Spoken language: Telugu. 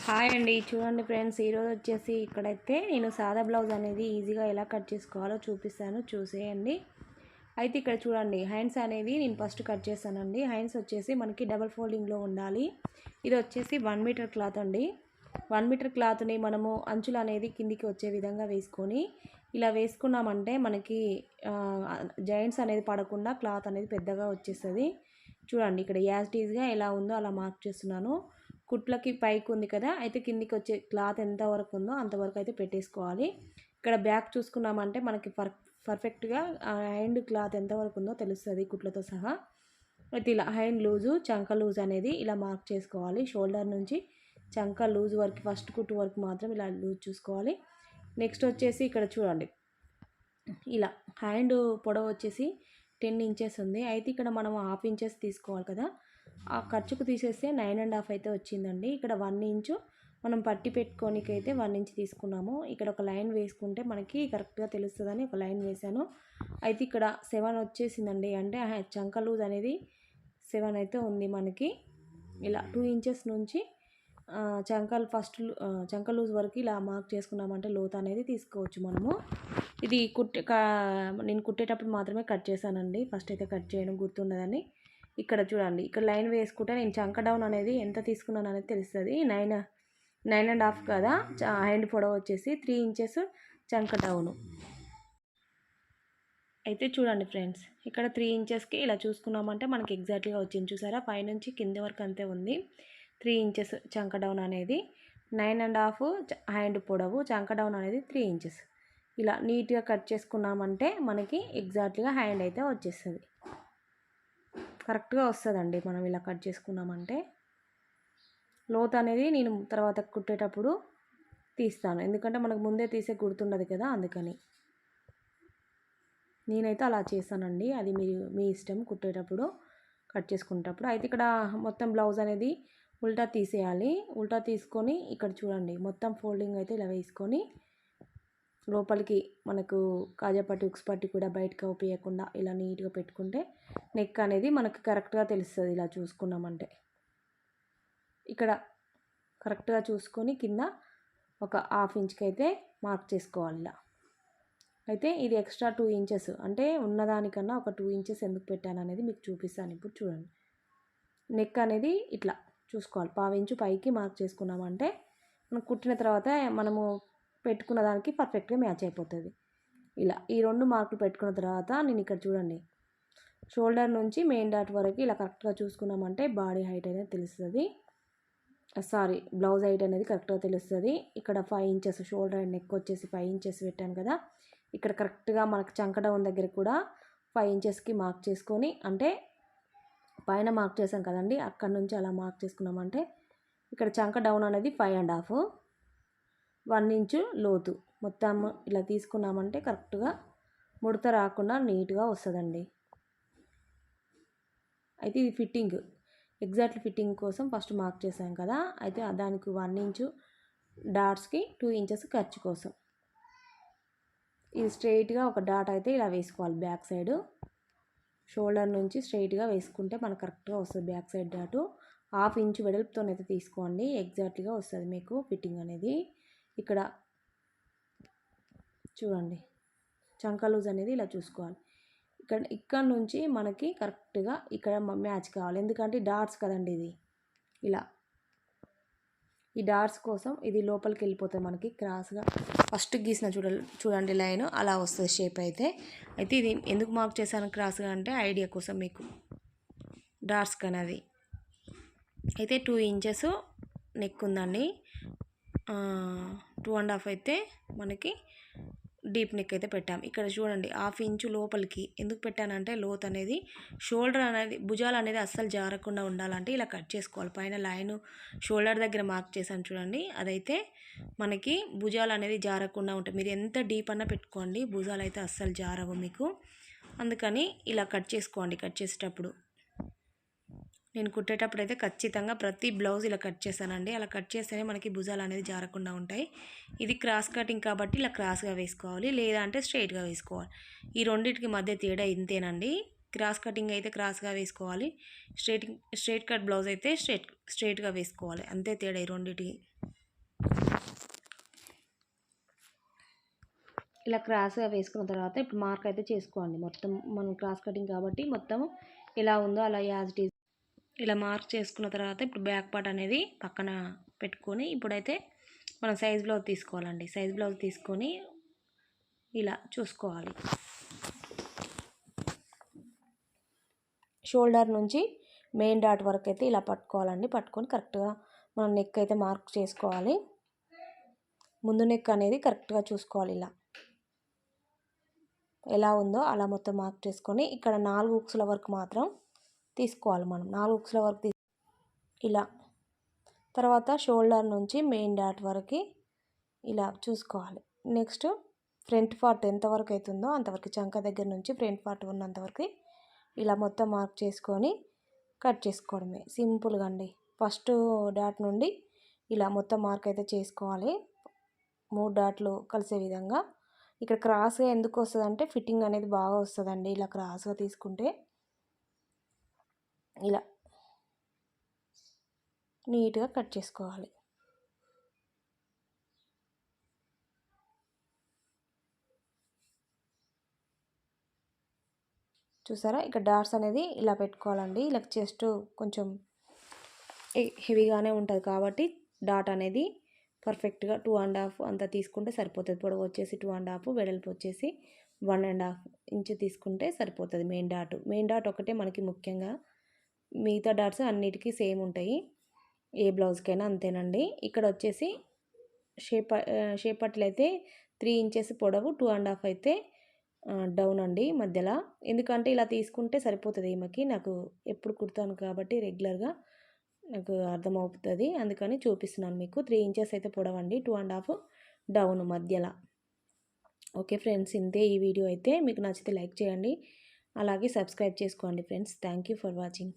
హాయ్ అండి. చూడండి ఫ్రెండ్స్, ఈరోజు వచ్చేసి ఇక్కడైతే నేను సాదా బ్లౌజ్ అనేది ఈజీగా ఎలా కట్ చేసుకోవాలో చూపిస్తాను, చూసేయండి. అయితే ఇక్కడ చూడండి, హ్యాండ్స్ అనేది నేను ఫస్ట్ కట్ చేస్తానండి. హ్యాండ్స్ వచ్చేసి మనకి డబల్ ఫోల్డింగ్లో ఉండాలి. ఇది వచ్చేసి 1 మీటర్ క్లాత్ అండి. 1 మీటర్ క్లాత్ని మనము అంచులు అనేది కిందికి వచ్చే విధంగా వేసుకొని ఇలా వేసుకున్నామంటే మనకి జాయింట్స్ అనేది పడకుండా క్లాత్ అనేది పెద్దగా వచ్చేస్తుంది. చూడండి, ఇక్కడ యాజ్ టీజ్గా ఎలా ఉందో అలా మార్క్ చేస్తున్నాను. కుట్లకి పైకి ఉంది కదా, అయితే కిందికి వచ్చే క్లాత్ ఎంత వరకు ఉందో అంతవరకు అయితే పెట్టేసుకోవాలి. ఇక్కడ బ్యాక్ చూసుకున్నామంటే మనకి పర్ఫెక్ట్గా హ్యాండ్ క్లాత్ ఎంతవరకు ఉందో తెలుస్తుంది కుట్లతో సహా. అయితే ఇలా హ్యాండ్ లూజు, చంక లూజ్ అనేది ఇలా మార్క్ చేసుకోవాలి. షోల్డర్ నుంచి చంక లూజ్ వరకు, ఫస్ట్ కుట్టు వరకు మాత్రం ఇలా లూజ్ చూసుకోవాలి. నెక్స్ట్ వచ్చేసి ఇక్కడ చూడండి, ఇలా హ్యాండ్ పొడవు వచ్చేసి 10 ఇంచెస్ ఉంది. అయితే ఇక్కడ మనం 1/2 ఇంచెస్ తీసుకోవాలి కదా, ఆ ఖర్చుకు తీసేస్తే 9.5 అయితే వచ్చిందండి. ఇక్కడ 1 ఇంచు మనం పట్టి పెట్టుకోనికైతే 1 ఇంచ్ తీసుకున్నాము. ఇక్కడ ఒక లైన్ వేసుకుంటే మనకి కరెక్ట్గా తెలుస్తుందని ఒక లైన్ వేసాను. అయితే ఇక్కడ 7 వచ్చేసిందండి. అంటే చంక లూజ్ అనేది 7 అయితే ఉంది మనకి. ఇలా 2 ఇంచెస్ నుంచి చంక లూజ్ వరకు ఇలా మార్క్ చేసుకున్నామంటే లోతు అనేది తీసుకోవచ్చు మనము. ఇది నేను కుట్టేటప్పుడు మాత్రమే కట్ చేశానండి. ఫస్ట్ అయితే కట్ చేయడం గుర్తుండదని. ఇక్కడ చూడండి, ఇక్కడ లైన్ వేసుకుంటే నేను చంక డౌన్ అనేది ఎంత తీసుకున్నాను అనేది తెలుస్తుంది. 9.5 కదా, హ్యాండ్ పొడవు వచ్చేసి 3 ఇంచెస్ చంక డౌను. అయితే చూడండి ఫ్రెండ్స్, ఇక్కడ 3 ఇంచెస్కి ఇలా చూసుకున్నామంటే మనకి ఎగ్జాక్ట్గా వచ్చింది. చూసారా, పైనుంచి కింది వరకు అంతే ఉంది. 3 ఇంచెస్ చంక డౌన్ అనేది, 9.5 హ్యాండ్ పొడవు, చంక డౌన్ అనేది 3 ఇంచెస్. ఇలా నీట్గా కట్ చేసుకున్నామంటే మనకి ఎగ్జాక్ట్గా హ్యాండ్ అయితే వచ్చేస్తుంది. కరెక్ట్గా వస్తుందండి మనం ఇలా కట్ చేసుకున్నామంటే. లోత్ అనేది నేను తర్వాత కుట్టేటప్పుడు తీస్తాను, ఎందుకంటే మనకు ముందే తీసే గుర్తుండదు కదా, అందుకని నేనైతే అలా చేస్తానండి. అది మీ ఇష్టం కుట్టేటప్పుడు, కట్ చేసుకునేటప్పుడు. అయితే ఇక్కడ మొత్తం బ్లౌజ్ అనేది ఉల్టా తీసేయాలి. ఉల్టా తీసుకొని ఇక్కడ చూడండి, మొత్తం ఫోల్డింగ్ అయితే ఇలా వేసుకొని లోపలికి మనకు కాజాపట్టి, ఉక్స్ పట్టి కూడా బయటకు ఉపయోగకుండా ఇలా నీట్గా పెట్టుకుంటే నెక్ అనేది మనకు కరెక్ట్గా తెలుస్తుంది. ఇలా చూసుకున్నామంటే ఇక్కడ కరెక్ట్గా చూసుకొని కింద ఒక 1/2 ఇంచ్కి అయితే మార్క్ చేసుకోవాలి ఇలా. అయితే ఇది ఎక్స్ట్రా 2 ఇంచెస్, అంటే ఉన్నదానికన్నా ఒక 2 ఇంచెస్ ఎందుకు పెట్టాను అనేది మీకు చూపిస్తాను. ఇప్పుడు చూడండి, నెక్ అనేది ఇట్లా చూసుకోవాలి. 1/2 ఇంచు పైకి మార్క్ చేసుకున్నామంటే మనం కుట్టిన తర్వాత మనము పెట్టుకున్న దానికి పర్ఫెక్ట్గా మ్యాచ్ అయిపోతుంది. ఇలా ఈ 2 మార్కులు పెట్టుకున్న తర్వాత నేను ఇక్కడ చూడండి, షోల్డర్ నుంచి మెయిన్ డాట్ వరకు ఇలా కరెక్ట్గా చూసుకున్నామంటే బాడీ హైట్ అనేది తెలుస్తుంది. బ్లౌజ్ హైట్ అనేది కరెక్ట్గా తెలుస్తుంది. ఇక్కడ 5 ఇంచెస్ షోల్డర్ అండ్ నెక్ వచ్చేసి 5 ఇంచెస్ పెట్టాను కదా, ఇక్కడ కరెక్ట్గా మనకు చంక డౌన్ దగ్గర కూడా 5 ఇంచెస్కి మార్క్ చేసుకొని, అంటే పైన మార్క్ చేసాం కదండి, అక్కడ నుంచి అలా మార్క్ చేసుకున్నామంటే ఇక్కడ చంక డౌన్ అనేది 5.5, 1 ఇంచు లోతు మొత్తం ఇలా తీసుకున్నామంటే కరెక్ట్గా ముడత రాకుండా నీట్గా వస్తుందండి. అయితే ఇది ఫిట్టింగ్, ఎగ్జాక్ట్ ఫిట్టింగ్ కోసం ఫస్ట్ మార్క్ చేసాం కదా, అయితే దానికి 1 ఇంచు డాట్స్కి 2 ఇంచెస్ ఖర్చు కోసం ఇది స్ట్రైట్గా ఒక డాట్ అయితే ఇలా వేసుకోవాలి. బ్యాక్ సైడ్ షోల్డర్ నుంచి స్ట్రైట్గా వేసుకుంటే మనకు కరెక్ట్గా వస్తుంది బ్యాక్ సైడ్ డాటు. 1/2 ఇంచు వెడల్పుతోనైతే తీసుకోండి, ఎగ్జాక్ట్గా వస్తుంది మీకు ఫిట్టింగ్ అనేది. ఇక్కడ చూడండి, చంక లూజ్ అనేది ఇలా చూసుకోవాలి. ఇక్కడ నుంచి మనకి కరెక్ట్గా ఇక్కడ మ్యాచ్ కావాలి, ఎందుకంటే డాట్స్ కదండి ఇది. ఇలా ఈ డాట్స్ కోసం ఇది లోపలికి వెళ్ళిపోతుంది మనకి క్రాస్గా. ఫస్ట్ గీసిన చూడండి లైన్ అలా వస్తుంది షేప్ అయితే. ఇది ఎందుకు మార్క్ చేశాను క్రాస్గా అంటే ఐడియా కోసం మీకు, డాట్స్ కానీ అది. అయితే 2 ఇంచెస్ నెక్ ఉందండి, 2.5 అయితే మనకి డీప్ నెక్ అయితే పెట్టాం. ఇక్కడ చూడండి 1/2 ఇంచు లోపలికి ఎందుకు పెట్టానంటే లోత్ అనేది, షోల్డర్ అనేది, భుజాలు అనేది అస్సలు జారకుండా ఉండాలంటే ఇలా కట్ చేసుకోవాలి. పైన లైన్ షోల్డర్ దగ్గర మార్క్ చేశాను చూడండి, అదైతే మనకి భుజాలు అనేది జారకుండా ఉంటాయి. మీరు ఎంత డీప్ అన్నా పెట్టుకోండి, భుజాలు అయితే అస్సలు జారవు మీకు. అందుకని ఇలా కట్ చేసుకోండి. కట్ చేసేటప్పుడు నేను కుట్టేటప్పుడు అయితే ఖచ్చితంగా ప్రతి బ్లౌజ్ ఇలా కట్ చేశానండి. అలా కట్ చేస్తేనే మనకి భుజాలు అనేది జారకుండా ఉంటాయి. ఇది క్రాస్ కటింగ్ కాబట్టి ఇలా క్రాస్గా వేసుకోవాలి, లేదా అంటే స్ట్రైట్గా వేసుకోవాలి. ఈ రెండింటికి మధ్య తేడా ఇంతేనండి. క్రాస్ కటింగ్ అయితే క్రాస్గా వేసుకోవాలి, స్ట్రైట్ కట్ బ్లౌజ్ అయితే స్ట్రైట్గా వేసుకోవాలి. అంతే తేడా ఈ రెండింటికి. ఇలా క్రాస్గా వేసుకున్న తర్వాత ఇప్పుడు మార్క్ అయితే చేసుకోండి. మొత్తం మనం క్రాస్ కటింగ్ కాబట్టి మొత్తం ఎలా ఉందో అలా యాజ్ ఇట్ ఈజ్ ఇలా మార్క్ చేసుకున్న తర్వాత ఇప్పుడు బ్యాక్ పార్ట్ అనేది పక్కన పెట్టుకొని ఇప్పుడైతే మనం సైజ్ బ్లౌజ్ తీసుకోవాలండి. సైజ్ బ్లౌజ్ తీసుకొని ఇలా చూసుకోవాలి. షోల్డర్ నుంచి మెయిన్ డాట్ వరకు అయితే ఇలా పట్టుకోవాలండి. పట్టుకొని కరెక్ట్గా మనం నెక్ అయితే మార్క్ చేసుకోవాలి. ముందు నెక్ అనేది కరెక్ట్గా చూసుకోవాలి. ఇలా ఎలా ఉందో అలా మొత్తం మార్క్ చేసుకొని ఇక్కడ 4 హుక్స్ల వరకు మాత్రం తీసుకోవాలి. మనం 4 హుక్స్ల వరకు ఇలా తర్వాత షోల్డర్ నుంచి మెయిన్ డాట్ వరకు ఇలా చూసుకోవాలి. నెక్స్ట్ ఫ్రంట్ పార్ట్ ఎంతవరకు అవుతుందో అంతవరకు, చంక దగ్గర నుంచి ఫ్రంట్ పార్ట్ ఉన్నంతవరకు ఇలా మొత్తం మార్క్ చేసుకొని కట్ చేసుకోవడమే. సింపుల్గా అండి. ఫస్ట్ డాట్ నుండి ఇలా మొత్తం మార్క్ అయితే చేసుకోవాలి, 3 డాట్లు కలిసే విధంగా. ఇక్కడ క్రాస్గా ఎందుకు వస్తుంది అంటే ఫిట్టింగ్ అనేది బాగా వస్తుందండి ఇలా క్రాస్గా తీసుకుంటే. ఇలా నీట్గా కట్ చేసుకోవాలి. చూసారా, ఇక్కడ డాట్స్ అనేది ఇలా పెట్టుకోవాలండి. ఇలా చెస్ట్ కొంచెం హెవీగానే ఉంటుంది కాబట్టి డాట్ అనేది పర్ఫెక్ట్గా 2.5 అంతా తీసుకుంటే సరిపోతుంది. పొడవు వచ్చేసి 2.5, వెడల్పు వచ్చేసి 1.5 ఇంచు తీసుకుంటే సరిపోతుంది. మెయిన్ డాట్ ఒకటే మనకి ముఖ్యంగా, మిగతా డాట్స్ అన్నిటికీ సేమ్ ఉంటాయి. ఏ బ్లౌజ్కైనా అంతేనండి. ఇక్కడ వచ్చేసి షేప్ పట్టీలు అయితే 3 ఇంచెస్ పొడవు, 2.5 అయితే డౌన్ అండి మధ్యలో. ఎందుకంటే ఇలా తీసుకుంటే సరిపోతుంది ఈమెకి. నాకు ఎప్పుడు కుడతాను కాబట్టి రెగ్యులర్గా నాకు అర్థమవుతుంది, అందుకని చూపిస్తున్నాను మీకు. 3 ఇంచెస్ అయితే పొడవండి, 2.5 డౌన్ మధ్యలో. ఓకే ఫ్రెండ్స్, ఇంతే ఈ వీడియో అయితే. మీకు నచ్చితే లైక్ చేయండి, అలాగే సబ్స్క్రైబ్ చేసుకోండి friends. Thank you for watching.